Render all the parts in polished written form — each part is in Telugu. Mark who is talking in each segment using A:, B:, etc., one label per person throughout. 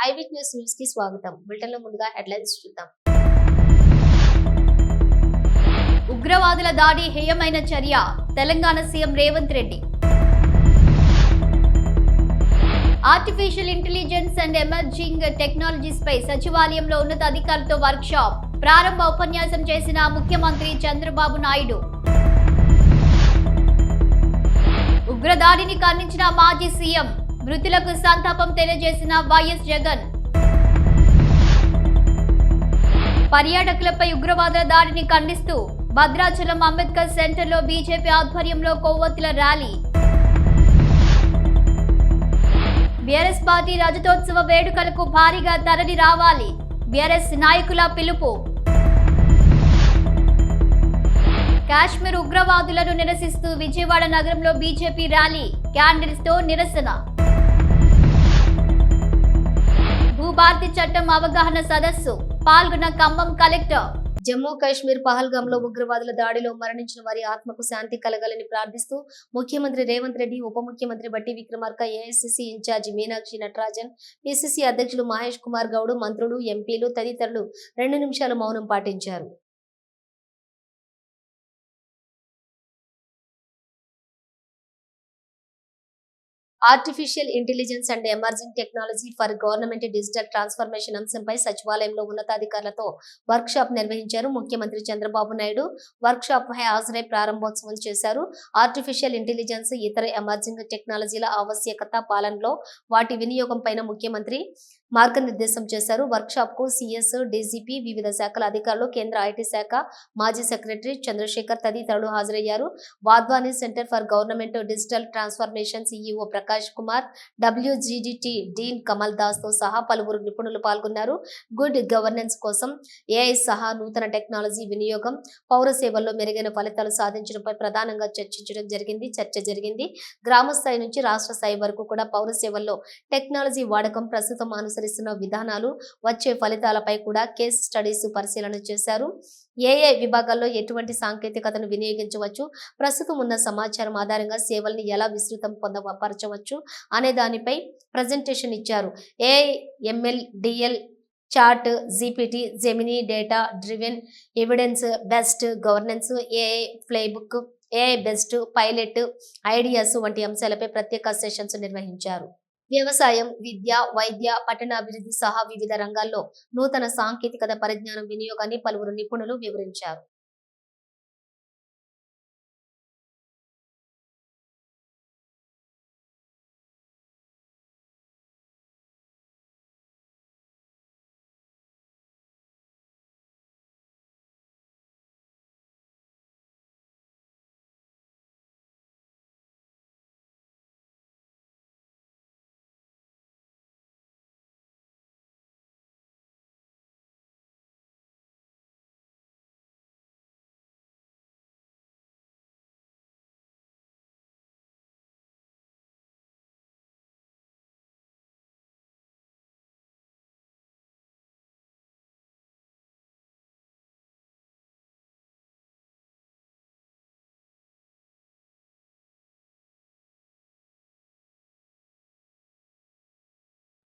A: ఐవిట్నెస్ న్యూస్ కి స్వాగతం. బులెటిన్ లో ముందుగా హెడ్లైన్స్ చూద్దాం.
B: ఉగ్రవాదుల దాడి హేయమైన చర్య, Telangana CM Revanth Reddy. Artificial intelligence and emerging technologies పై సచివాలయంలో ఉన్నతాధికారులతో వర్క్ షాప్. ప్రారంభ ఉపన్యాసం చేసిన ముఖ్యమంత్రి చంద్రబాబు నాయుడు. ఉగ్రదాడిని ఖండించిన మాజీ సీఎం, మృతులకు సంతాపం తెలియజేసిన వైఎస్ జగన్. పర్యాటకులపై ఉగ్రవాదుల దాడిని ఖండిస్తూ భద్రాచలం అంబేద్కర్ సెంటర్లో బీజేపీ ఆధ్వర్యంలో కొవ్వొత్తుల ర్యాలీ. బీఆర్ఎస్ పార్టీ రజతోత్సవ వేడుకలకు భారీగా తరలి రావాలి, బీఆర్ఎస్ నాయకుల పిలుపు. కాశ్మీర్ ఉగ్రవాదులను నిరసిస్తూ విజయవాడ నగరంలో బీజేపీ ర్యాలీ, క్యాండిల్స్ తో నిరసన. భూభారతి చట్టం అవగాహన సదస్సు, పాల్గొన్న ఖమ్మం కలెక్టర్.
A: జమ్మూ కాశ్మీర్ పహల్గామ్ లో ఉగ్రవాదుల దాడిలో మరణించిన వారి ఆత్మకు శాంతి కలగాలని ప్రార్థిస్తూ ముఖ్యమంత్రి రేవంత్ రెడ్డి, ఉప ముఖ్యమంత్రి బట్టి విక్రమార్క, ఏఐసిసి ఇన్ఛార్జి మీనాక్షి నటరాజన్, పిసిసి అధ్యక్షులు మహేష్ కుమార్ గౌడ్, మంత్రులు, ఎంపీలు తదితరులు 2 నిమిషాలు మౌనం పాటించారు. Artificial intelligence and emerging technology for government digital transformation అంశంపై సచివాలయంలో ఉన్నతాధికారులతో వర్క్ షాప్ నిర్వహించారు. ముఖ్యమంత్రి చంద్రబాబు నాయుడు వర్క్ షాప్ పై హాజరై ప్రారంభోత్సవం చేశారు. ఆర్టిఫిషియల్ ఇంటెలిజెన్స్, ఇతర ఎమర్జింగ్ టెక్నాలజీల ఆవశ్యకత, పాలనలో వాటి వినియోగం పైన ముఖ్యమంత్రి మార్గనిర్దేశం చేశారు. వర్క్ షాప్ కు సిఎస్, డీజీపీ, వివిధ శాఖల అధికారులు, కేంద్ర ఐటీ శాఖ మాజీ సెక్రటరీ చంద్రశేఖర్ తదితరులు హాజరయ్యారు. Wadhwani centre for government digital transformation CEO Prakash Kumar, WGDT dean Kamal Das తో సహా పలువురు నిపుణులు పాల్గొన్నారు. గుడ్ గవర్నెన్స్ కోసం ఏఐ సహా నూతన టెక్నాలజీ వినియోగం, పౌర సేవల్లో మెరుగైన ఫలితాలు సాధించడంపై ప్రధానంగా చర్చ జరిగింది. గ్రామ స్థాయి నుంచి రాష్ట్ర స్థాయి వరకు కూడా పౌర సేవల్లో టెక్నాలజీ వాడకం, ప్రస్తుతం అనుసరిస్తున్న విధానాలు, వచ్చే ఫలితాలపై కూడా కేస్ స్టడీస్ పరిశీలన చేశారు. ఏఏ విభాగాల్లో ఎటువంటి సాంకేతికతను వినియోగించవచ్చు, ప్రస్తుతం ఉన్న సమాచారం ఆధారంగా సేవల్ని ఎలా విస్తృతం పొందపరచవచ్చు అనే దానిపై ప్రజెంటేషన్ ఇచ్చారు. AI, ML, DL, chat GPT, Gemini, data driven evidence best governance, AI playbook, AI best pilot ideas వంటి అంశాలపై ప్రత్యేక సెషన్స్ నిర్వహించారు. వ్యవసాయం, విద్య, వైద్య, పట్టణాభివృద్ధి సహా వివిధ రంగాల్లో నూతన సాంకేతికత పరిజ్ఞానం వినియోగాన్ని పలువురు నిపుణులు వివరించారు.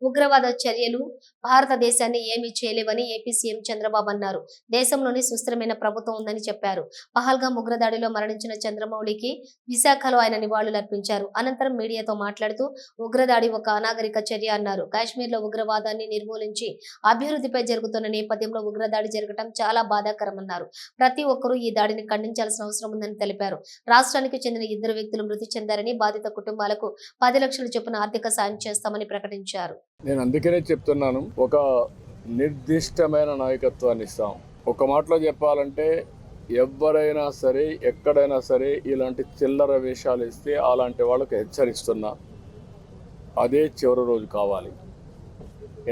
A: ఉగ్రవాద చర్యలు భారతదేశాన్ని ఏమీ చేయలేవని ఏపీ సీఎం చంద్రబాబు అన్నారు. దేశంలోని సుస్థిరమైన ప్రభుత్వం ఉందని చెప్పారు. పహల్గామ్ ఉగ్రదాడిలో మరణించిన చంద్రమౌళికి విశాఖలో ఆయన నివాళులర్పించారు. అనంతరం మీడియాతో మాట్లాడుతూ ఉగ్రదాడి ఒక అనాగరిక చర్య అన్నారు. కాశ్మీర్లో ఉగ్రవాదాన్ని నిర్మూలించి అభివృద్ధిపై జరుగుతున్న నేపథ్యంలో ఉగ్రదాడి జరగడం చాలా బాధాకరమన్నారు. ప్రతి ఒక్కరూ ఈ దాడిని ఖండించాల్సిన అవసరం ఉందని తెలిపారు. రాష్ట్రానికి చెందిన 2 వ్యక్తులు మృతి చెందారని, బాధిత కుటుంబాలకు 10 లక్షల చొప్పున ఆర్థిక సాయం చేస్తామని ప్రకటించారు.
C: నేను అందుకనే చెప్తున్నాను, ఒక నిర్దిష్టమైన నాయకత్వాన్ని ఇస్తాం. ఒక మాటలో చెప్పాలంటే ఎవరైనా సరే, ఎక్కడైనా సరే ఇలాంటి చిల్లర వేషాలు ఇస్తే అలాంటి వాళ్ళకు హెచ్చరిస్తున్నా, అదే చివరి రోజు కావాలి.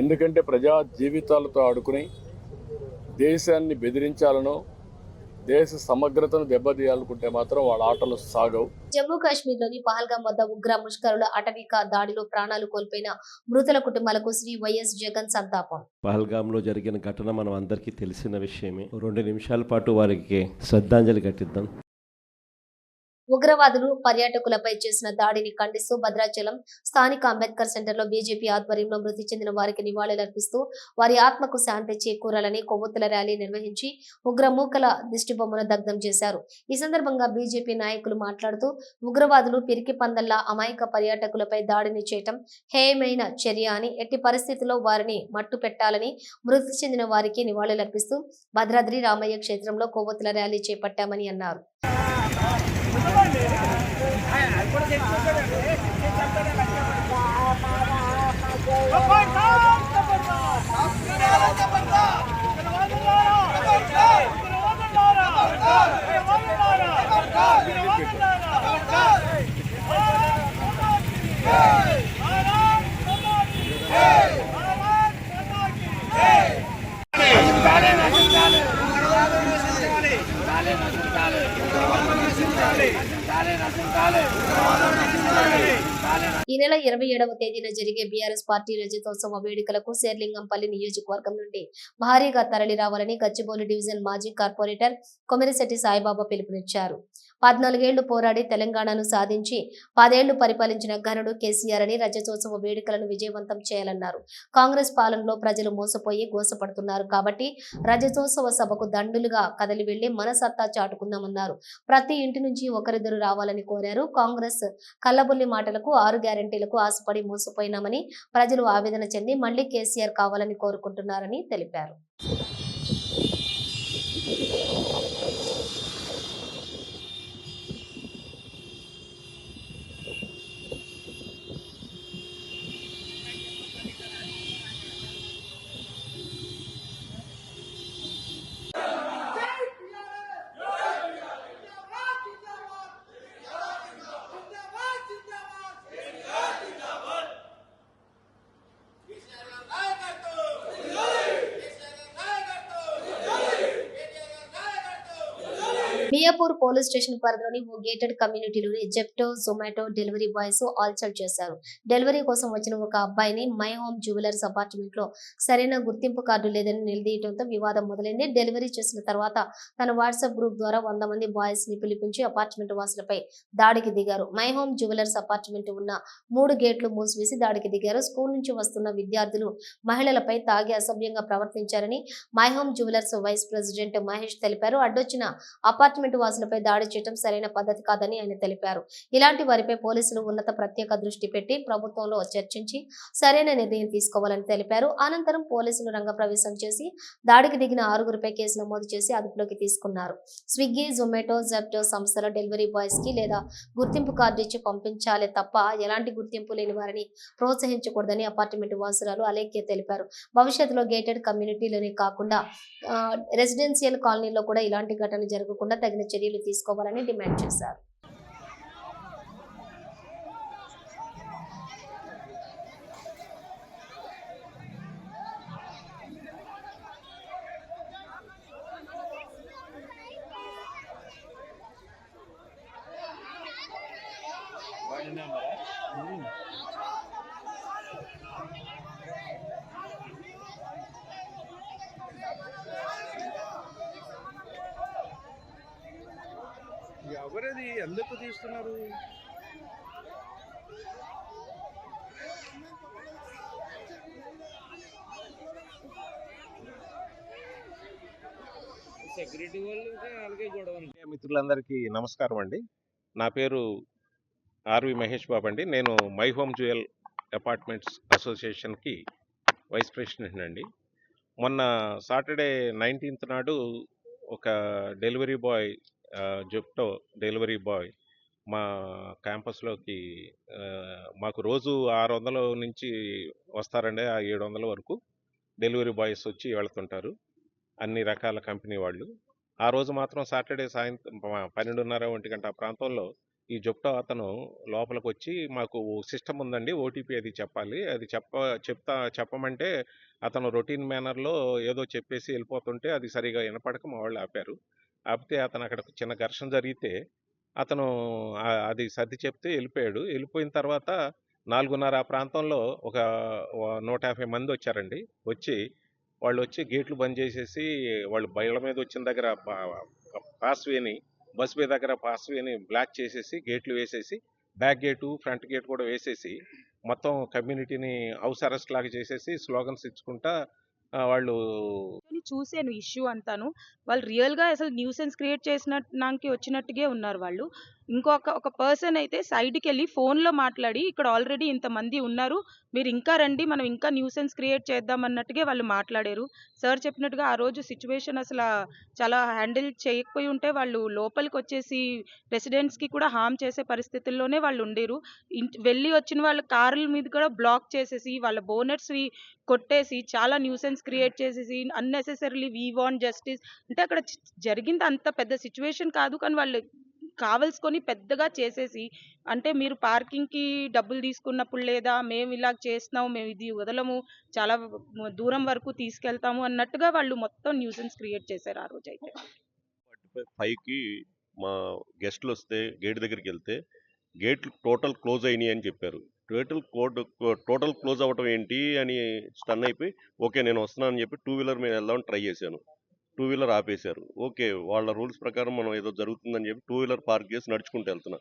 C: ఎందుకంటే ప్రజా జీవితాలతో ఆడుకుని దేశాన్ని బెదిరించాలనో, దేశ సమగ్రతను దెబ్బతీయాలనుకుంటే మాత్రం వాళ్ళ ఆటలు సాగవు.
A: జమ్మూ కాశ్మీర్లోని పహల్గామ్ వద్ద ఉగ్ర ముష్కరుల అటవిక దాడిలో ప్రాణాలు కోల్పోయిన మృతుల కుటుంబాలకు శ్రీ వైఎస్ జగన్ సంతాపం.
D: పహల్గామ్లో జరిగిన ఘటన మనం అందరికీ తెలిసిన విషయమే. 2 నిమిషాల పాటు వారికి శ్రద్ధాంజలి ఘటిద్దాం.
A: ఉగ్రవాదులు పర్యాటకులపై చేసిన దాడిని ఖండిస్తూ భద్రాచలం స్థానిక అంబేద్కర్ సెంటర్లో బీజేపీ ఆధ్వర్యంలో మృతి చెందిన వారికి నివాళులర్పిస్తూ వారి ఆత్మకు శాంతి చేకూరాలని కొవ్వొత్తుల ర్యాలీ నిర్వహించి ఉగ్రమూకల దిష్టిబొమ్మను దగ్ధం చేశారు. ఈ సందర్భంగా బీజేపీ నాయకులు మాట్లాడుతూ ఉగ్రవాదులు పిరికి పందల్లా అమాయక పర్యాటకులపై దాడిని చేయటం హేయమైన చర్య అని, ఎట్టి పరిస్థితుల్లో వారిని మట్టు పెట్టాలని మృతి చెందిన వారికి నివాళులర్పిస్తూ భద్రాద్రి రామయ్య క్షేత్రంలో కొవ్వొత్తుల ర్యాలీ చేపట్టామని అన్నారు. ఈ నెల 27వ తేదీన జరిగే బీఆర్ఎస్ పార్టీ రజతోత్సవ వేడుకలకు శేర్లింగంపల్లి నియోజకవర్గం నుండి భారీగా తరలి రావాలని గచ్చిబౌలి డివిజన్ మాజీ కార్పొరేటర్ కొమిరిశెట్టి సాయిబాబా పిలుపునిచ్చారు. 14 ఏళ్లు పోరాడి తెలంగాణను సాధించి 10 ఏళ్లు పరిపాలించిన ఘనుడు కేసీఆర్ అని రజతోత్సవ వేడుకలను విజయవంతం చేయాలన్నారు. కాంగ్రెస్ పాలనలో ప్రజలు మోసపోయి గోసపడుతున్నారు కాబట్టి రజతోత్సవ సభకు దండులుగా కదలి వెళ్లి మన సత్తా చాటుకుందామన్నారు. ప్రతి ఇంటి నుంచి ఒకరిద్దరు రావాలని కోరారు. కాంగ్రెస్ కల్లబుల్లి మాటలకు 6 గ్యారెంటీలకు ఆశపడి మోసపోయినామని ప్రజలు ఆవేదన చెంది మళ్లీ కేసీఆర్ కావాలని కోరుకుంటున్నారని తెలిపారు. మియాపూర్ పోలీస్ స్టేషన్ పరిధిలోని ఓ గేటెడ్ కమ్యూనిటీలోని జెప్టో, జొమాటో డెలివరీ బాయ్స్ ఆల్చల్ చేశారు. డెలివరీ కోసం వచ్చిన ఒక అబ్బాయిని మై హోమ్ జ్యువెలర్స్ అపార్ట్మెంట్ లో సరైన గుర్తింపు కార్డు లేదని నిలదీయడంతో వివాదం మొదలైంది. డెలివరీ చేసిన తర్వాత తన వాట్సాప్ గ్రూప్ ద్వారా 100 మంది బాయ్స్ ని పిలిపించి అపార్ట్మెంట్ వాసులపై దాడికి దిగారు. మై హోమ్ జ్యువెలర్స్ అపార్ట్మెంట్ ఉన్న 3 గేట్లు మూసివేసి దాడికి దిగారు. స్కూల్ నుంచి వస్తున్న విద్యార్థులు మహిళలపై తాగి అసభ్యంగా ప్రవర్తించారని my home jewellers vice president Mahesh తెలిపారు. అడ్డొచ్చిన అపార్ట్మెంట్ వాసులపై దాడి చేయడం సరైన పద్ధతి కాదని ఆయన తెలిపారు. ఇలాంటి వారిపై పోలీసులు ఉన్నత ప్రత్యేక దృష్టి పెట్టి ప్రభుత్వంలో చర్చించి సరైన నిర్ణయం తీసుకోవాలని తెలిపారు. అనంతరం పోలీసులు రంగప్రవేశం చేసి దాడికి దిగిన 6గురిపై కేసు నమోదు చేసి అదుపులోకి తీసుకున్నారు. స్విగ్గీ, జొమాటో, జెప్టో సంస్థల డెలివరీ బాయ్స్ కి లేదా గుర్తింపు కార్డు ఇచ్చి పంపించాలే తప్ప ఎలాంటి గుర్తింపు లేని వారిని ప్రోత్సహించకూడదని అపార్ట్మెంట్ వాసురాలు అలేఖ్య తెలిపారు. భవిష్యత్తులో గేటెడ్ కమ్యూనిటీలోనే కాకుండా రెసిడెన్షియల్ కాలనీలో కూడా ఇలాంటి ఘటన జరగకుండా తగిన చర్యలు తీసుకోవాలని డిమాండ్ చేశారు.
E: ఎవరది ఎందుకు తీస్తున్నారు? సెక్యూరిటీ వాళ్ళు అలాగే గొడవ.
F: మిత్రులందరికీ నమస్కారం అండి. నా పేరు ఆర్వి మహేష్ బాబు అండి. నేను మై హోమ్ జ్యువెల్ అపార్ట్మెంట్స్ అసోసియేషన్కి వైస్ ప్రెసిడెంట్ అండి. మొన్న సాటర్డే 19th నాడు ఒక delivery boy, Zepto delivery boy మా క్యాంపస్లోకి మాకు రోజు 600 నుంచి వస్తారండి, 700 వరకు డెలివరీ బాయ్స్ వచ్చి వెళుతుంటారు, అన్ని రకాల కంపెనీ వాళ్ళు. ఆ రోజు మాత్రం సాటర్డే సాయంత్రం 12:30, 1 గంట ఆ ప్రాంతంలో ఈ జెప్టో అతను లోపలికి వచ్చి, మాకు సిస్టమ్ ఉందండి, ఓటీపీ అది చెప్పాలి, అది చెప్పమంటే అతను రొటీన్ మేనర్లో ఏదో చెప్పేసి వెళ్ళిపోతుంటే అది సరిగా వినపడక మా వాళ్ళు ఆపారు. ఆపితే అతను అక్కడ చిన్న ఘర్షణ జరిగితే అతను అది సర్ది చెప్తే వెళ్ళిపోయాడు. వెళ్ళిపోయిన తర్వాత 4:30 ఆ ప్రాంతంలో ఒక 150 మంది వచ్చారండి. వాళ్ళు వచ్చి గేట్లు బంద్ చేసేసి వాళ్ళు బయళ్ళ మీద వచ్చిన దగ్గర పాస్ వేని బస్ బే దగ్గర పాస్వేని బ్లాక్ చేసేసి గేట్లు వేసేసి బ్యాక్ గేటు ఫ్రంట్ గేట్ కూడా వేసేసి మొత్తం కమ్యూనిటీని హౌస్ అరెస్ట్ లాగా చేసేసి స్లోగన్స్ ఇచ్చుకుంటా వాళ్ళు
G: చూసాను ఇష్యూ అంతాను. వాళ్ళు రియల్గా అసలు న్యూసెన్స్ క్రియేట్ చేసినానికి వచ్చినట్టుగా ఉన్నారు వాళ్ళు. ఒక పర్సన్ అయితే సైడ్కి వెళ్ళి ఫోన్లో మాట్లాడి ఇక్కడ ఆల్రెడీ ఇంతమంది ఉన్నారు, మీరు ఇంకా రండి, మనం ఇంకా న్యూసెన్స్ క్రియేట్ చేద్దాం అన్నట్టుగా వాళ్ళు మాట్లాడారు. సార్ చెప్పినట్టుగా ఆ రోజు సిచ్యువేషన్ అసలు చాలా హ్యాండిల్ చేయకపోయి ఉంటే వాళ్ళు లోపలికి వచ్చేసి రెసిడెంట్స్కి కూడా హామ్ చేసే పరిస్థితుల్లోనే వాళ్ళు ఉండేరు. వెళ్ళి వచ్చిన వాళ్ళ కార్ల మీద కూడా బ్లాక్ చేసేసి వాళ్ళ బోనెట్స్వి కొట్టేసి చాలా న్యూసెన్స్ క్రియేట్ చేసేసి అన్నెసెసరీలీ వీ వాంట్ జస్టిస్ అంటే అక్కడ జరిగింది అంత పెద్ద సిచ్యువేషన్ కాదు, కానీ వాళ్ళు కావలసుకొని పెద్దగా చేసేసి అంటే మీరు పార్కింగ్కి డబ్బులు తీసుకున్నప్పుడు లేదా మేము ఇలా చేస్తున్నాము, మేము ఇది వదలము, చాలా దూరం వరకు తీసుకెళ్తాము అన్నట్టుగా వాళ్ళు మొత్తం న్యూసెన్స్ క్రియేట్ చేశారు ఆ రోజు అయితే.
H: 5కి మా గెస్ట్లు వస్తే గేట్ దగ్గరికి వెళ్తే గేట్లు టోటల్ క్లోజ్ అయినాయి అని చెప్పారు. టోటల్ క్లోజ్ అవ్వటం ఏంటి అని స్టన్ అయిపోయి ఓకే నేను వస్తున్నాను అని చెప్పి 2 వీలర్ మీద వెళ్దామని ట్రై చేశాను. 2 వీలర్ ఆపేశారు. ఓకే వాళ్ళ రూల్స్ ప్రకారం మనం ఏదో జరుగుతుందని చెప్పి 2 వీలర్ పార్క్ చేసి నడుచుకుంటూ వెళ్తున్నా.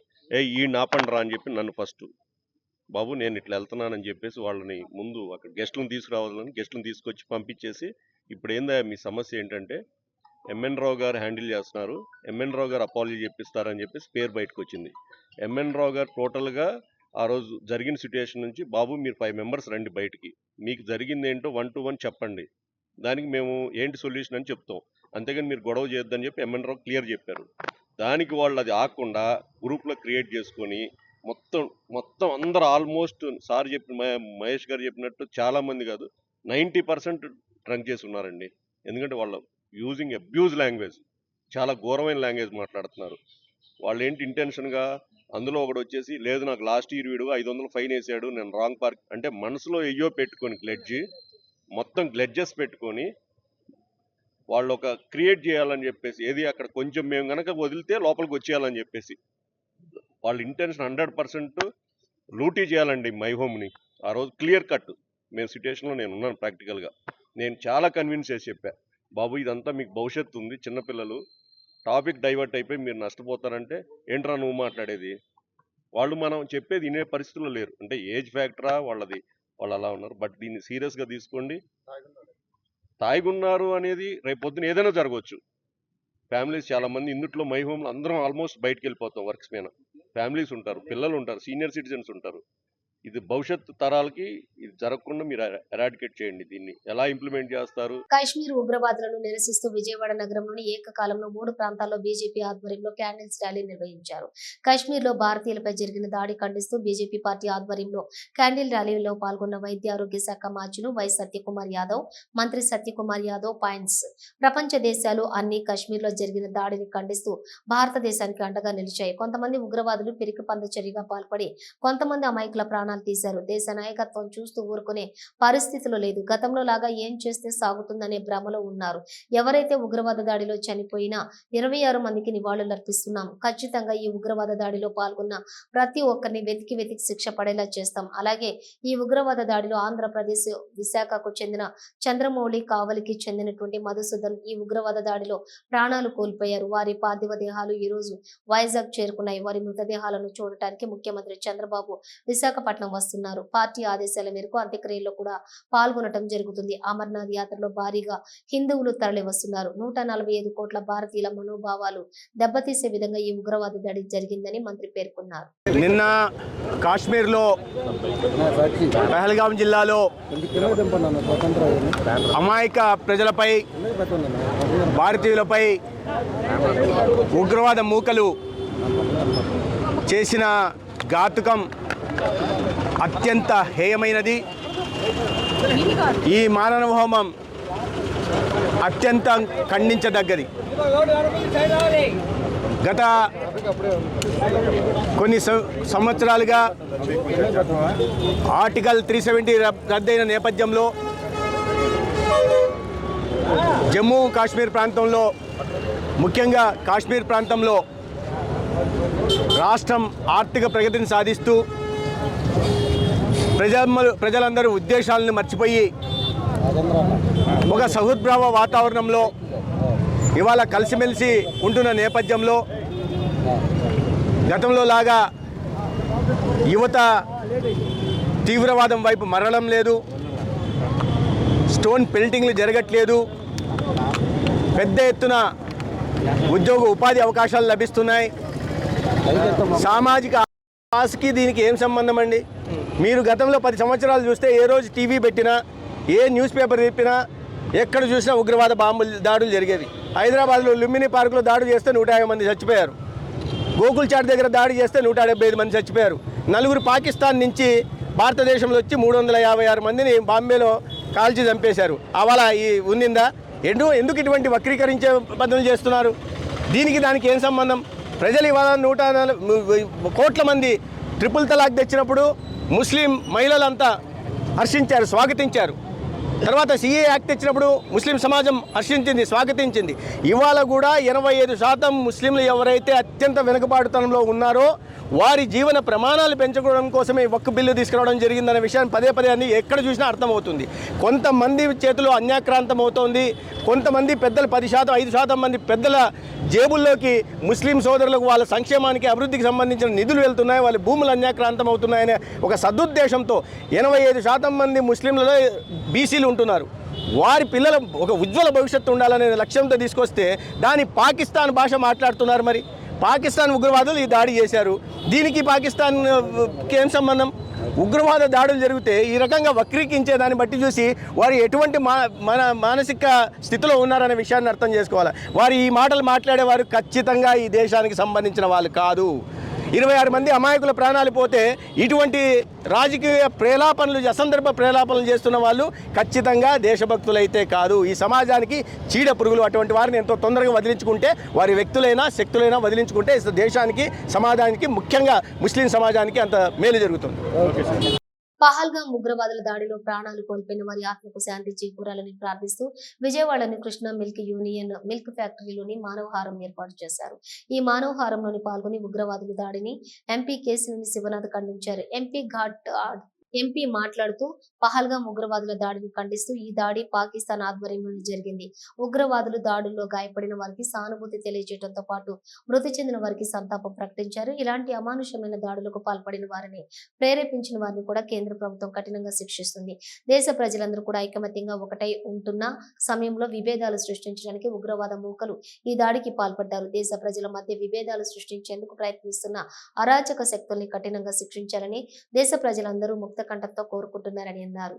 H: ఈ ఆపండి రా అని చెప్పి నన్ను ఫస్ట్ బాబు నేను ఇట్లా వెళ్తున్నానని చెప్పేసి వాళ్ళని ముందు అక్కడ గెస్ట్లను తీసుకురావాలని గెస్ట్లను తీసుకొచ్చి పంపించేసి ఇప్పుడు ఏందా మీ సమస్య ఏంటంటే ఎంఎన్ రావు గారు హ్యాండిల్ చేస్తున్నారు, ఎంఎన్ రావు గారు అపాలజీ చెప్పిస్తారని చెప్పేసి పేరు బయటకు వచ్చింది. ఎంఎన్ రావు గారు టోటల్గా ఆ రోజు జరిగిన సిచ్యుయేషన్ నుంచి బాబు మీరు 5 మెంబర్స్ రండి బయటికి, మీకు జరిగింది ఏంటో 1 to 1 చెప్పండి, దానికి మేము ఏంటి సొల్యూషన్ అని చెప్తాం, అంతేగాని మీరు గొడవ చేయొద్దని చెప్పి ఎంఎన్ రావు క్లియర్ చెప్పారు. దానికి వాళ్ళు అది ఆకుండా గ్రూప్లో క్రియేట్ చేసుకొని మొత్తం అందరూ ఆల్మోస్ట్ సార్ మహేష్ గారు చెప్పినట్టు చాలామంది కాదు 90% డ్రంక్ చేసి ఉన్నారండి. ఎందుకంటే వాళ్ళు యూజింగ్ అబ్యూజ్ లాంగ్వేజ్, చాలా ఘోరమైన లాంగ్వేజ్ మాట్లాడుతున్నారు. వాళ్ళు ఏంటి ఇంటెన్షన్గా అందులో ఒకటి వచ్చేసి లేదు నాకు లాస్ట్ ఇయర్ వీడు 500 ఫైన్ వేసాడు, నేను రాంగ్ పార్క్ అంటే మనసులో ఎయ్యో పెట్టుకొని మొత్తం గ్లెడ్జెస్ పెట్టుకొని వాళ్ళు ఒక క్రియేట్ చేయాలని చెప్పేసి ఏది అక్కడ కొంచెం మేము కనుక వదిలితే లోపలికి వచ్చేయాలని చెప్పేసి వాళ్ళ ఇంటెన్షన్ 100% లూటీ చేయాలండి మై హోమ్ని. ఆ రోజు క్లియర్ కట్ మేము సిచ్యువేషన్లో నేను ఉన్నాను ప్రాక్టికల్గా. నేను చాలా కన్విన్స్ చేసి చెప్పా బాబు ఇదంతా మీకు భవిష్యత్తు ఉంది, చిన్నపిల్లలు టాపిక్ డైవర్ట్ అయిపోయి మీరు నష్టపోతారంటే ఏంట్రా నువ్వు మాట్లాడేది, వాళ్ళు మనం చెప్పేది వినే పరిస్థితుల్లో లేరు. అంటే ఏజ్ ఫ్యాక్టరా వాళ్ళది, వాళ్ళు అలా ఉన్నారు. బట్ దీన్ని సీరియస్గా తీసుకోండి. తాగున్నారు అనేది రేపు పొద్దున ఏదైనా జరగవచ్చు. ఫ్యామిలీస్ చాలామంది ఇందుట్లో మై హోమ్లో అందరం ఆల్మోస్ట్ బయటకు వెళ్ళిపోతాం, వర్క్స్ మీద ఫ్యామిలీస్ ఉంటారు, పిల్లలు ఉంటారు, సీనియర్ సిటిజన్స్ ఉంటారు. ఇది భవిష్యత్తు తరాలకి ఇది జరగకుండా మీరు ఎరాడికేట్ చేయండి. దీన్ని ఎలా ఇంప్లిమెంట్ చేస్తారు?
A: కాశ్మీర్ ఉగ్రవాదులను నిరసిస్తూ విజయవాడ నగరంలోని ఏకకాలంలో 3 ప్రాంతాల్లో బీజేపీ ఆధ్వర్యంలో క్యాండిల్స్ ర్యాలీ నిర్వహించారు. కాశ్మీర్ లో భారతీయులపై జరిగిన దాడి ఖండిస్తూ బీజేపీ పార్టీ ఆధ్వర్యంలో క్యాండిల్ ర్యాలీలో పాల్గొన్న వైద్య ఆరోగ్య శాఖ మార్చులు వై సత్యకుమార్ యాదవ్, మంత్రి సత్యకుమార్ యాదవ్ పాయింట్స్ ప్రపంచ దేశాలు అన్ని కాశ్మీర్ లో జరిగిన దాడిని ఖండిస్తూ భారతదేశానికి అండగా నిలిచాయి. కొంతమంది ఉగ్రవాదులు పిరికి పంద చర్యగా పాల్పడి కొంతమంది అమాయకుల ప్రాణాలు తీశారు. దేశ నాయకత్వం చూస్తూ ఊరుకునే పరిస్థితులు లేదు. గతంలో లాగా ఏం చేస్తే సాగుతుందనే భ్రమలో ఉన్నారు. ఎవరైతే ఉగ్రవాద దాడిలో చనిపోయినా 26 మందికి నివాళులర్పిస్తున్నాం. ఖచ్చితంగా ఈ ఉగ్రవాద దాడిలో పాల్గొన్న ప్రతి ఒక్కరిని వెతికి శిక్ష పడేలా చేస్తాం. అలాగే ఈ ఉగ్రవాద దాడిలో ఆంధ్రప్రదేశ్ విశాఖకు చెందిన చంద్రమౌళి, కావలికి చెందినటువంటి మధుసూదన్ ఈ ఉగ్రవాద దాడిలో ప్రాణాలు కోల్పోయారు. వారి పార్థివ దేహాలు ఈ రోజు వైజాగ్ చేరుకున్నాయి. వారి మృతదేహాలను చూడటానికి ముఖ్యమంత్రి చంద్రబాబు విశాఖపట్నం వస్తున్నారు. పార్టీ ఆదేశాల మేరకు అంత్యక్రియల్లో కూడా పాల్గొనడం జరుగుతుంది. అమర్నాథ్ యాత్రలో భారీగా హిందువులు తరలి వస్తున్నారు. 145 కోట్ల భారతీయుల మనోభావాలు దెబ్బతీసే విధంగా ఈ ఉగ్రవాద దాడి జరిగిందని మంత్రి పేర్కొన్నారు.
I: నిన్న కాశ్మీర్లో పహల్గాం జిల్లాలో అమాయక ప్రజలపై, భారతీయులపై ఉగ్రవాద మూకలు చేసిన ఘాతుకం అత్యంత హేయమైనది. ఈ మానవ హోమం అత్యంత ఖండించదగ్గది. గత కొన్ని సంవత్సరాలుగా ఆర్టికల్ 370 రద్దయిన నేపథ్యంలో జమ్మూ కాశ్మీర్ ప్రాంతంలో, ముఖ్యంగా కాశ్మీర్ ప్రాంతంలో రాష్ట్రం ఆర్థిక ప్రగతిని సాధిస్తూ ప్రజలందరూ ఉద్దేశాలను మర్చిపోయి ఒక సహృద్భావ వాతావరణంలో ఇవాళ కలిసిమెలిసి ఉంటున్న నేపథ్యంలో గతంలో లాగా యువత తీవ్రవాదం వైపు మరలడం లేదు, స్టోన్ పెల్టింగ్లు జరగట్లేదు, పెద్ద ఎత్తున ఉద్యోగ ఉపాధి అవకాశాలు లభిస్తున్నాయి. సామాజిక ఆశకి దీనికి ఏం సంబంధం అండి? మీరు గతంలో 10 సంవత్సరాలు చూస్తే ఏ రోజు టీవీ పెట్టినా, ఏ న్యూస్ పేపర్ చెప్పినా, ఎక్కడ చూసినా ఉగ్రవాద బాంబులు దాడులు జరిగేవి. హైదరాబాద్లో లుంబిని పార్కులో దాడి చేస్తే 150 మంది చచ్చిపోయారు. గోకుల్ చాట్ దగ్గర దాడి చేస్తే 175 మంది చచ్చిపోయారు. 4 పాకిస్తాన్ నుంచి భారతదేశంలో వచ్చి 356 మందిని బాంబేలో కాల్చి చంపేశారు. అవాళ ఈ ఉండిందా? ఎందుకు ఇటువంటి వక్రీకరించే పద్ధతులు చేస్తున్నారు? దీనికి దానికి ఏం సంబంధం? ప్రజలు ఇవాళ 140 కోట్ల మంది ట్రిపుల్ తలాక్ తెచ్చినప్పుడు ముస్లిం మహిళలంతా హర్షించారు, స్వాగతించారు. తర్వాత సిఏ యాక్ట్ తెచ్చినప్పుడు ముస్లిం సమాజం హర్షించింది, స్వాగతించింది. ఇవాళ కూడా 85% ముస్లింలు ఎవరైతే అత్యంత వెనుకబాటుతనంలో ఉన్నారో వారి జీవన ప్రమాణాలు పెంచుకోవడం కోసమే వక్ఫ్ బిల్లు తీసుకురావడం జరిగిందనే విషయాన్ని పదే అన్ని ఎక్కడ చూసినా అర్థమవుతుంది. కొంతమంది చేతిలో అన్యాక్రాంతం అవుతోంది. కొంతమంది పెద్దలు 10%, 5% మంది పెద్దల జేబుల్లోకి ముస్లిం సోదరులకు వాళ్ళ సంక్షేమానికి, అభివృద్ధికి సంబంధించిన నిధులు వెళ్తున్నాయి, వాళ్ళ భూములు అన్యాక్రాంతం అవుతున్నాయనే ఒక సదుద్దేశంతో 85% మంది ముస్లింలలో బీసీలు ఉంటున్నారు. వారి పిల్లల ఒక ఉజ్వల భవిష్యత్తు ఉండాలనే లక్ష్యంతో తీసుకొస్తే దాని పాకిస్తాన్ భాష మాట్లాడుతున్నారు. మరి పాకిస్తాన్ ఉగ్రవాదులు ఈ దాడి చేశారు. దీనికి పాకిస్తాన్కి ఏం సంబంధం? ఉగ్రవాద దాడులు జరిగితే ఈ రకంగా వక్రీకరించే దాన్ని బట్టి చూసి వారు ఎటువంటి మానసిక స్థితిలో ఉన్నారనే విషయాన్ని అర్థం చేసుకోవాలి. వారు ఈ మాటలు మాట్లాడేవారు ఖచ్చితంగా ఈ దేశానికి సంబంధించిన వాళ్ళు కాదు. 26 మంది అమాయకుల ప్రాణాలు పోతే ఇటువంటి రాజకీయ ప్రేలాపనలు, అసందర్భ ప్రేలాపనలు చేస్తున్న వాళ్ళు ఖచ్చితంగా దేశభక్తులైతే కాదు. ఈ సమాజానికి చీడ పురుగులు. అటువంటి వారిని ఎంతో తొందరగా వదిలించుకుంటే, వారి వ్యక్తులైనా శక్తులైనా వదిలించుకుంటే దేశానికి, సమాజానికి, ముఖ్యంగా ముస్లిం సమాజానికి అంత మేలు జరుగుతుంది.
A: పహల్గామ్ ఉగ్రవాదుల దాడిలో ప్రాణాలు కోల్పోయిన వారి ఆత్మకు శాంతి చేకూరాలని ప్రార్థిస్తూ విజయవాడలోని కృష్ణ మిల్క్ యూనియన్ మిల్క్ ఫ్యాక్టరీలోని మానవహారం ఏర్పాటు చేశారు. ఈ మానవహారంలోని పాల్గొని ఉగ్రవాదుల దాడిని ఎంపీ కేశినేని శివనాథ్ ఖండించారు. ఎంపీ మాట్లాడుతూ పహల్గామ్ ఉగ్రవాదుల దాడిని ఖండిస్తూ ఈ దాడి పాకిస్తాన్ ఆధ్వర్యంలోనే జరిగింది. ఉగ్రవాదులు దాడుల్లో గాయపడిన వారికి సానుభూతి తెలియజేయడంతో పాటు మృతి చెందిన వారికి సంతాపం ప్రకటించారు. ఇలాంటి అమానుషమైన దాడులకు పాల్పడిన వారిని, ప్రేరేపించిన వారిని కూడా కేంద్ర ప్రభుత్వం కఠినంగా శిక్షిస్తుంది. దేశ ప్రజలందరూ కూడా ఐకమత్యంగా ఒకటై ఉంటున్న సమయంలో విభేదాలు సృష్టించడానికి ఉగ్రవాద మూకలు ఈ దాడికి పాల్పడ్డారు. దేశ ప్రజల మధ్య విభేదాలు సృష్టించేందుకు ప్రయత్నిస్తున్న అరాచక శక్తుల్ని కఠినంగా శిక్షించాలని దేశ ప్రజలందరూ ముక్త కంఠంతో కోరుకుంటున్నారని అన్నారు.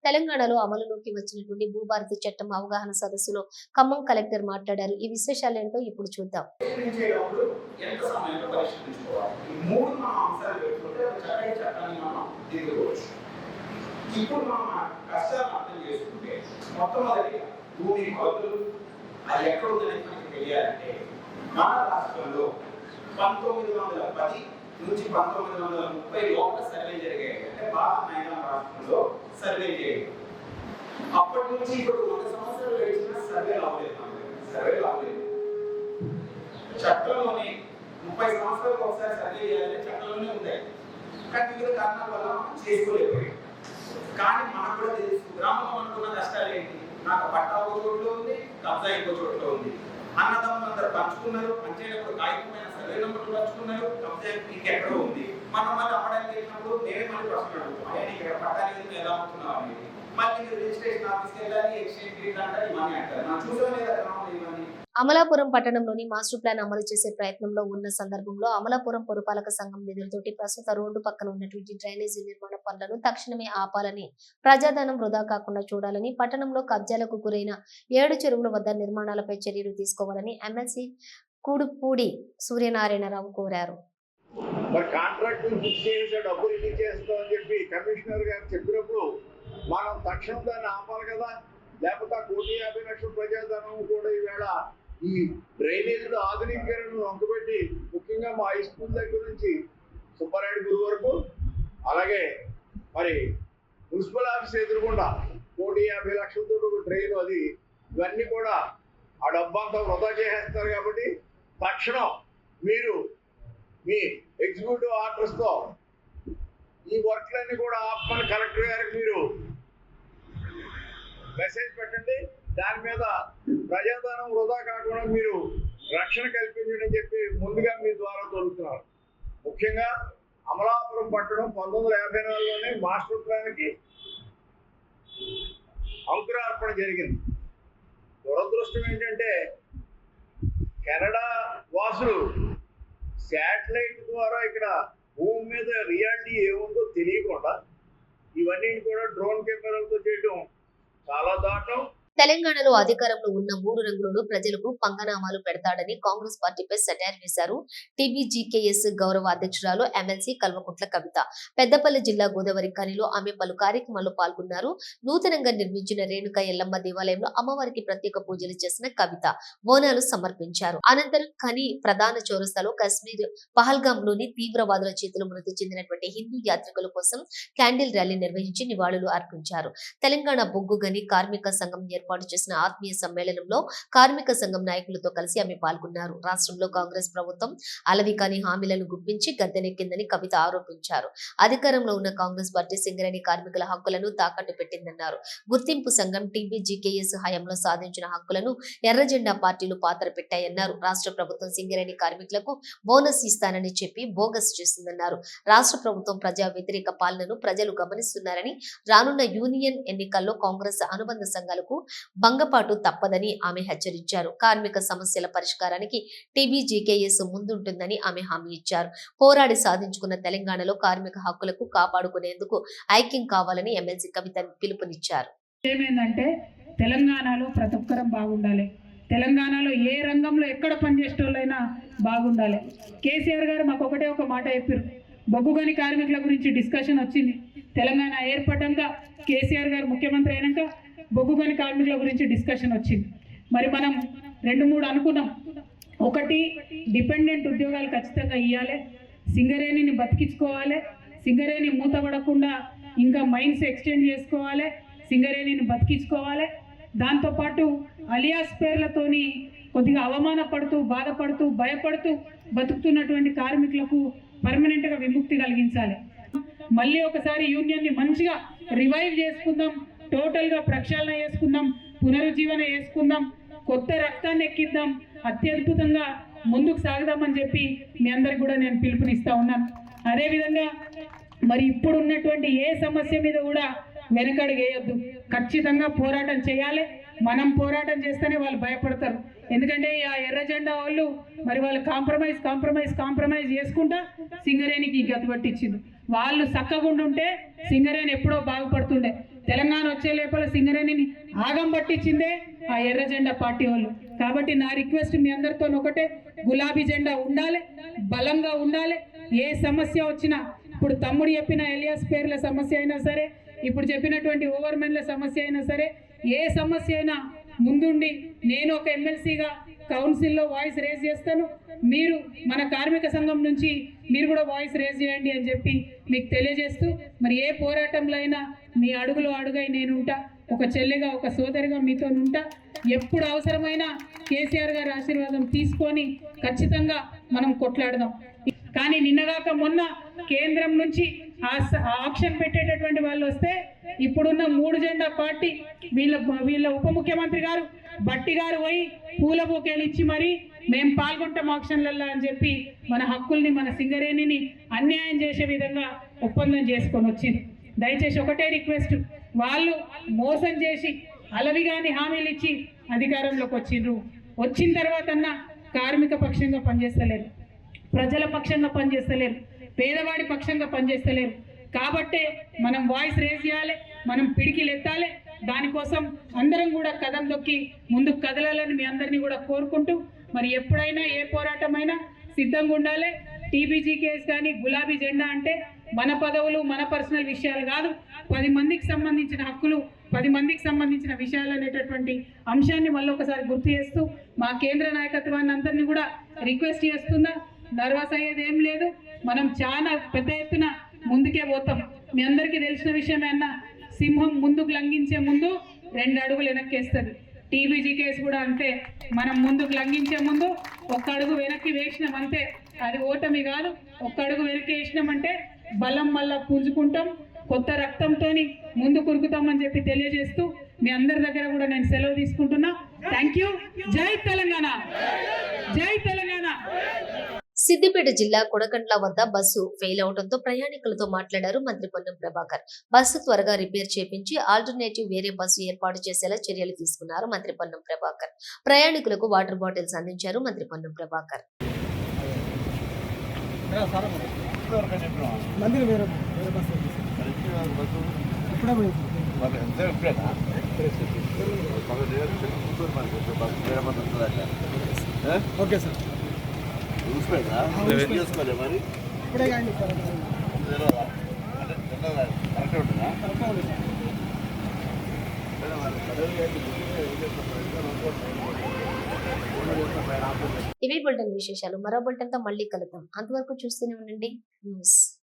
A: తెలంగాణలో అమలులోకి వచ్చినటువంటి భూభారతి చట్టం అవగాహన సదస్సులో ఖమ్మం కలెక్టర్ మాట్లాడారు. ఈ విశేషాలేంటో ఇప్పుడు చూద్దాం.
J: నుంచి 1930 లోపల సర్వే జరిగాయి. అంటే బాగా మైదాన రాష్ట్రంలో సర్వే చేయండి. అప్పటి నుంచి ఇప్పుడు 100 సంవత్సరాలు గడిచిన సర్వే అవ్వలేదు. చట్టంలోనే 30 సంవత్సరాలకు ఒకసారి సర్వే చేయాలని చట్టంలోనే ఉంటాయి. కానీ వివిధ కారణాల వల్ల మనం చేసుకోలేకపోయాం. కానీ మనకు కూడా తెలుసు గ్రామంలో అనుకున్న కష్టాలు ఏంటి. నాకు పట్టా ఒక చోట్లో ఉంది, కబ్జా ఇంకో చోట్లో ఉంది. అన్నదమ్ములు అందరూ పంచుకున్నారు, పంచేటప్పుడు కాగితమైన సర్వే నెంబర్లు పంచుకున్నారు, కబ్జా ఇంకెక్కడో ఉంది. మనం మళ్ళీ అమ్మడానికి వెళ్ళినప్పుడు నేనే మళ్ళీ ప్రశ్న అడుగుతాం, అయ్యా ఇక్కడ పట్టాలి ఎలా అమ్ముతున్నావు అనేది. మళ్ళీ మీరు రిజిస్ట్రేషన్ ఆఫీస్కి వెళ్ళాలి, ఎక్స్చేంజ్ డీడ్ అంటారు, ఇవన్నీ అంటారు. మనం చూసాం లేదా గ్రామంలో ఇవన్నీ.
A: అమలాపురం పట్టణంలోని మాస్టర్ ప్లాన్ అమలు చేసే ప్రయత్నంలో ఉన్న సందర్భంలో అమలాపురం పురపాలక సంఘం నిధులతోటి ప్రస్తుత రోడ్డు పక్కన ఉన్నటువంటి డ్రైనేజీ నిర్మాణ పనులను తక్షణమే ఆపాలని, ప్రజాధనం వృధా కాకుండా చూడాలని, పట్టణంలో కబ్జాలకు గురైన 7 చెరువుల వద్ద నిర్మాణాలపై చర్యలు తీసుకోవాలని ఎమ్మెల్సీ కూడుపూడి సూర్యనారాయణరావు కోరారు.
K: మనం తక్షణం దాన్ని ఆపాలి కదా, లేకపోతే 1,50,00,000 ప్రజాధనం కూడా ఈవేళ ఈ డ్రైనేజీల ఆధునీకరణను వంకబెట్టి, ముఖ్యంగా మా హై స్కూల్ దగ్గర నుంచి సుబ్బారాయుడు గుడి వరకు, అలాగే మరి మున్సిపల్ ఆఫీస్ ఎదురుకుండా 1,50 లక్షలతో ఒక ట్రైన్, అది ఇవన్నీ కూడా ఆ డబ్బంతా వృధా చేసేస్తారు. కాబట్టి తక్షణం మీరు మీ ఎగ్జిక్యూటివ్ ఆర్డర్స్తో ఈ వర్క్లన్నీ కూడా ఆపమని కలెక్టర్ గారికి మీరు మెసేజ్ పెట్టండి. దాని మీద ప్రజాధనం వృధా కాకుండా మీరు రక్షణ కల్పించండి అని చెప్పి ముందుగా మీ ద్వారా తొలుగుతున్నారు. ముఖ్యంగా అమలాపురం పట్టణం 1954లోనే మాస్టర్ ప్లాన్కి అంకురార్పణ జరిగింది. దురదృష్టం ఏంటంటే కెనడా వాసులు శాటిలైట్ ద్వారా ఇక్కడ భూమి మీద రియాలిటీ ఏముందో తెలియకుండా ఇవన్నీ కూడా డ్రోన్ కెమెరాలతో చేయడం చాలా దారుణం.
A: తెలంగాణలో అధికారంలో ఉన్న 3 రంగులను ప్రజలకు పంగనామాలు పెడతాడని కాంగ్రెస్ పార్టీపై సెటైర్ వేశారు టీబీజీకేఎస్ గౌరవ అధ్యక్షురాలు ఎమ్మెల్సీ కల్వకుంట్ల కవిత. పెద్దపల్లి జిల్లా గోదావరి ఖనిలో ఆమె పలు కార్యక్రమాల్లో పాల్గొన్నారు. నూతనంగా నిర్మించిన రేణుక ఎల్లమ్మ దేవాలయంలో అమ్మవారికి ప్రత్యేక పూజలు చేసిన కవిత బోనాలు సమర్పించారు. అనంతరం ఖని ప్రధాన చౌరస్తాలో కశ్మీర్ పహల్గాంలోని తీవ్రవాదుల చేతులు మృతి చెందినటువంటి హిందూ యాత్రికుల కోసం క్యాండిల్ ర్యాలీ నిర్వహించి నివాళులు అర్పించారు. తెలంగాణ బొగ్గు గని కార్మిక సంఘం ఏర్పాటు చేసిన ఆత్మీయ సమ్మేళనంలో కార్మిక సంఘం నాయకులతో కలిసి ఆమె పాల్గొన్నారు. రాష్ట్రంలో కాంగ్రెస్ ప్రభుత్వం అలవి కాని హామీలను గుప్పించి గద్దెనెక్కిందని కవిత ఆరోపించారు. అధికారంలో ఉన్న కాంగ్రెస్ పార్టీ సింగరేణి కార్మికుల హక్కులను తాకట్టు పెట్టిందన్నారు. గుర్తింపు సంఘం టీబీజీకేఎస్ హయాంలో సాధించిన హక్కులను ఎర్రజెండా పార్టీలు పాతర పెట్టాయన్నారు. రాష్ట్ర ప్రభుత్వం సింగరేణి కార్మికులకు బోనస్ ఇస్తానని చెప్పి బోగస్ చేసిందన్నారు. రాష్ట్ర ప్రభుత్వం ప్రజా వ్యతిరేక పాలనను ప్రజలు గమనిస్తున్నారని, రానున్న యూనియన్ ఎన్నికల్లో కాంగ్రెస్ అనుబంధ సంఘాలకు భంగపాటు తప్పదని ఆమె హెచ్చరించారు. కార్మిక సమస్యల పరిష్కారానికి టీబీజీకేఎస్ ముందుంటుందని ఆమె హామీ ఇచ్చారు. పోరాడి సాధించుకున్న తెలంగాణలో కార్మిక హక్కులకు కాపాడుకునేందుకు ఐక్యం కావాలని ఎమ్మెల్సీ కవిత పిలుపునిచ్చారు.
L: ఏమైందంటే తెలంగాణలో ప్రతి ఒక్కరం బాగుండాలి, తెలంగాణలో ఏ రంగంలో ఎక్కడ పనిచేసేటోళ్ళైనా బాగుండాలి. కేసీఆర్ గారు మాకు ఒకటే ఒక మాట చెప్పారు. బొగ్గుగని కార్మికుల గురించి డిస్కషన్ వచ్చింది. తెలంగాణ ఏర్పడ్డాక కేసీఆర్ గారు ముఖ్యమంత్రి అయినాక బొగ్గుగని కార్మికుల గురించి డిస్కషన్ వచ్చింది. మరి మనం 2-3 అనుకున్నాం. ఒకటి, డిపెండెంట్ ఉద్యోగాలు ఖచ్చితంగా ఇవ్వాలి, సింగరేణిని బతికించుకోవాలి, సింగరేణి మూతపడకుండా ఇంకా మైన్స్ ఎక్స్టెండ్ చేసుకోవాలి, సింగరేణిని బతికించుకోవాలి. దాంతోపాటు అలియాస్ పేర్లతోని కొద్దిగా అవమానపడుతూ బాధపడుతూ భయపడుతూ బతుకుతున్నటువంటి కార్మికులకు పర్మనెంట్గా విముక్తి కలిగించాలి. మళ్ళీ ఒకసారి యూనియన్ని మంచిగా రివైవ్ చేసుకుందాం, టోటల్గా ప్రక్షాళన చేసుకుందాం, పునరుజ్జీవన చేసుకుందాం, కొత్త రక్తాన్ని ఎక్కిద్దాం, అత్యద్భుతంగా ముందుకు సాగుదామని చెప్పి మీ అందరికి కూడా నేను పిలుపునిస్తా ఉన్నాను. అదేవిధంగా మరి ఇప్పుడు ఉన్నటువంటి ఏ సమస్య మీద కూడా వెనకడుగేయొద్దు, ఖచ్చితంగా పోరాటం చేయాలి. మనం పోరాటం చేస్తేనే వాళ్ళు భయపడతారు. ఎందుకంటే ఆ ఎర్రజెండా వాళ్ళు మరి వాళ్ళు కాంప్రమైజ్ చేసుకుంటా సింగరేణికి గతి పట్టించింది. వాళ్ళు చక్కగుండుంటే సింగరేణి ఎప్పుడో బాగుపడుతుండే. తెలంగాణ వచ్చే లోపల సింగరేణిని ఆగం పట్టించిందే ఆ ఎర్రజెండా పార్టీ వాళ్ళు. కాబట్టి నా రిక్వెస్ట్ మీ అందరితో ఒకటే, గులాబీ జెండా ఉండాలి, బలంగా ఉండాలి. ఏ సమస్య వచ్చినా, ఇప్పుడు తమ్ముడు చెప్పిన ఎలియాస్ పేర్ల సమస్య అయినా సరే, ఇప్పుడు చెప్పినటువంటి ఓవర్మెన్ల సమస్య అయినా సరే, ఏ సమస్య అయినా ముందుండి నేను ఒక ఎమ్మెల్సీగా కౌన్సిల్లో వాయిస్ రేజ్ చేస్తాను. మీరు మన కార్మిక సంఘం నుంచి మీరు కూడా వాయిస్ రేజ్ చేయండి అని చెప్పి మీకు తెలియజేస్తూ, మరి ఏ పోరాటంలో అయినా మీ అడుగులో అడుగై నేనుంటా, ఒక చెల్లిగా ఒక సోదరిగా మీతో ఉంటా. ఎప్పుడు అవసరమైనా కేసీఆర్ గారి ఆశీర్వాదం తీసుకొని ఖచ్చితంగా మనం కొట్లాడదాం. కానీ నిన్నగాక మొన్న కేంద్రం నుంచి ఆక్షన్ పెట్టేటటువంటి వాళ్ళు వస్తే ఇప్పుడున్న 3 జెండా పార్టీ వీళ్ళ ఉప ముఖ్యమంత్రి గారు బట్టి గారు పోయి పూల బొకేలు ఇచ్చి మరి మేము పాల్గొంటాం ఆక్షన్లలో అని చెప్పి మన హక్కుల్ని, మన సింగరేణిని అన్యాయం చేసే విధంగా ఒప్పందం చేసుకొని వచ్చింది. దయచేసి ఒకటే రిక్వెస్ట్, వాళ్ళు మోసం చేసి అలవిగాని హామీలు ఇచ్చి అధికారంలోకి వచ్చిన తర్వాతన్నా కార్మిక పక్షంగా పనిచేస్తలేరు, ప్రజల పక్షంగా పనిచేస్తలేరు, పేదవాడి పక్షంగా పనిచేస్తలేరు. కాబట్టే మనం వాయిస్ రేజ్ చేయాలి, మనం పిడికిలు ఎత్తాలి. దానికోసం అందరం కూడా కదం దొక్కి ముందుకు కదలాలని మీ అందరినీ కూడా కోరుకుంటూ, మరి ఎప్పుడైనా ఏ పోరాటమైనా సిద్ధంగా ఉండాలి. టీబీజీకేఎస్ కానీ గులాబీ జెండా అంటే మన పదవులు, మన పర్సనల్ విషయాలు కాదు, 10 మందికి సంబంధించిన హక్కులు, 10 మందికి సంబంధించిన విషయాలు అనేటటువంటి అంశాన్ని మళ్ళీ ఒకసారి గుర్తు చేస్తూ మా కేంద్ర నాయకత్వాన్ని అందరినీ కూడా రిక్వెస్ట్ చేస్తున్నా. నర్వస్ అయ్యేది ఏం లేదు, మనం చాలా పెద్ద ఎత్తున ముందుకే పోతాం. మీ అందరికీ తెలిసిన విషయమే అన్న, సింహం ముందుకు లంఘించే ముందు 2 అడుగులు వెనక్కేస్తుంది. టీబీజీ కేసు కూడా అంతే. మనం ముందుకు లంఘించే ముందు 1 అడుగు వెనక్కి వేసినామంటే అది ఓటమి కాదు. 1 అడుగు వెనక్కి వేసినామంటే బలం మళ్ళా పుంజుకుంటాం, కొత్త రక్తంతో ముందు కురుకుతామని చెప్పి తెలియజేస్తూ మీ అందరి దగ్గర కూడా నేను సెలవు తీసుకుంటున్నా. Thank you. జై తెలంగాణ, జై తెలంగాణ.
A: సిద్దిపేట జిల్లా కొడకండ్ల వద్ద బస్సు ఫెయిల్ అవడంతో ప్రయాణికులతో మాట్లాడారు మంత్రి పొన్నం ప్రభాకర్. బస్సు త్వరగా రిపేర్ చేపించి ఆల్టర్నేటివ్ వేరే బస్సు ఏర్పాటు చేసేలా చర్యలు తీసుకున్నారు మంత్రి పొన్నం ప్రభాకర్. ప్రయాణికులకు వాటర్ బాటిల్స్ అందించారు మంత్రి పొన్నం ప్రభాకర్.
I: Okay sir.
K: చేసుకోలే మరి
L: ఇప్పుడే కానీ
K: కరెక్ట్ ఉంటుందా?
A: ఇవి బులెటిన్ విశేషాలు. మరో బులెటిన్ తో మళ్ళీ కలుద్దాం. అంతవరకు చూస్తూనే ఉండండి న్యూస్.